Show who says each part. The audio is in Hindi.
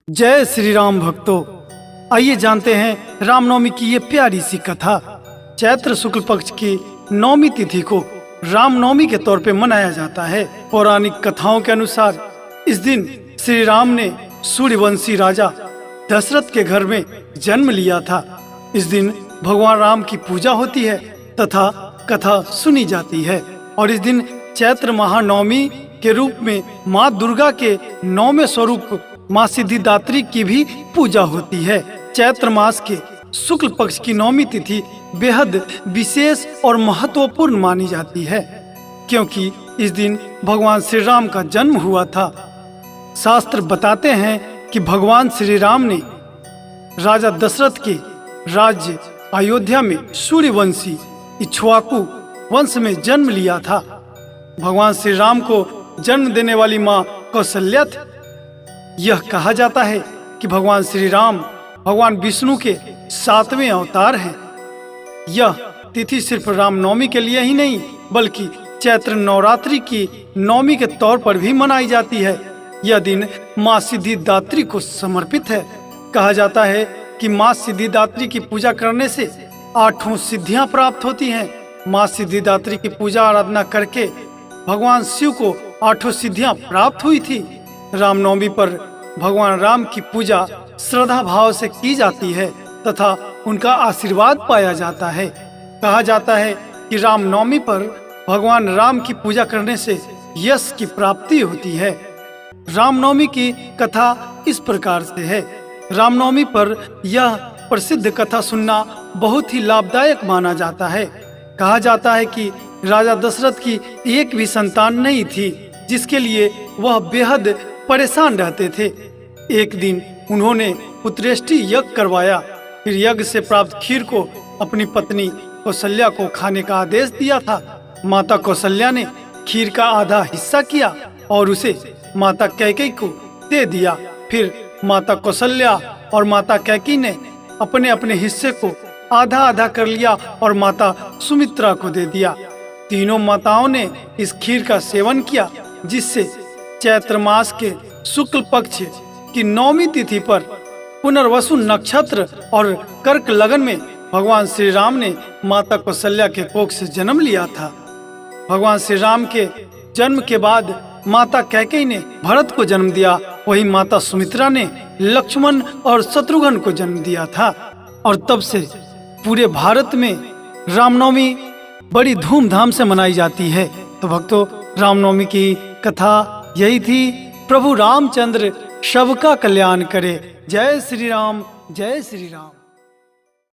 Speaker 1: जय श्री राम भक्तों, आइए जानते हैं रामनवमी की ये प्यारी सी कथा। चैत्र शुक्ल पक्ष की नौमी तिथि को रामनवमी के तौर पे मनाया जाता है। पौराणिक कथाओं के अनुसार इस दिन श्री राम ने सूर्यवंशी राजा दशरथ के घर में जन्म लिया था। इस दिन भगवान राम की पूजा होती है तथा कथा सुनी जाती है और इस दिन चैत्र महानवमी के रूप में माँ दुर्गा के नौवें स्वरूप माँ सिद्धिदात्री की भी पूजा होती है। चैत्र मास के शुक्ल पक्ष की नौमी तिथि बेहद विशेष और महत्वपूर्ण मानी जाती है, क्योंकि इस दिन भगवान श्री राम का जन्म हुआ था। शास्त्र बताते हैं कि भगवान श्री राम ने राजा दशरथ के राज्य अयोध्या में सूर्यवंशी इक्ष्वाकु वंश में जन्म लिया था। भगवान श्री राम को जन्म देने वाली माँ कौशल्या थी। यह कहा जाता है कि भगवान श्री राम भगवान विष्णु के 7वें अवतार हैं। यह तिथि सिर्फ रामनवमी के लिए ही नहीं बल्कि चैत्र नवरात्रि की नवमी के तौर पर भी मनाई जाती है। यह दिन माँ सिद्धिदात्री को समर्पित है। कहा जाता है कि माँ सिद्धिदात्री की पूजा करने से 8 सिद्धियां प्राप्त होती हैं। माँ सिद्धिदात्री की पूजा आराधना करके भगवान शिव को 8 सिद्धियां प्राप्त हुई थी। रामनवमी पर भगवान राम की पूजा श्रद्धा भाव से की जाती है तथा उनका आशीर्वाद पाया जाता है। कहा जाता है कि रामनवमी पर भगवान राम की पूजा करने से यश की प्राप्ति होती है। रामनवमी की कथा इस प्रकार से है। रामनवमी पर यह प्रसिद्ध कथा सुनना बहुत ही लाभदायक माना जाता है। कहा जाता है कि राजा दशरथ की एक भी संतान नहीं थी, जिसके लिए वह बेहद परेशान रहते थे। एक दिन उन्होंने पुत्रेष्टि यज्ञ करवाया। फिर यज्ञ से प्राप्त खीर को अपनी पत्नी कौशल्या को खाने का आदेश दिया था। माता कौशल्या ने खीर का आधा हिस्सा किया और उसे माता कैकेयी को दे दिया। फिर माता कौशल्या और माता कैकेयी ने अपने अपने हिस्से को आधा आधा कर लिया और माता सुमित्रा को दे दिया। तीनों माताओं ने इस खीर का सेवन किया, जिससे चैत्र मास के शुक्ल पक्ष की नौमी तिथि पर पुनर्वसु नक्षत्र और कर्क लगन में भगवान श्री राम ने माता कौशल्या के कोख से जन्म लिया था। भगवान श्री राम के जन्म के बाद माता कैकेयी ने भरत को जन्म दिया। वही माता सुमित्रा ने लक्ष्मण और शत्रुघ्न को जन्म दिया था और तब से पूरे भारत में रामनवमी बड़ी धूमधाम से मनाई जाती है। तो भक्तों, रामनवमी की कथा यही थी। प्रभु रामचंद्र सबका कल्याण करे। जय श्री राम, जय श्री राम।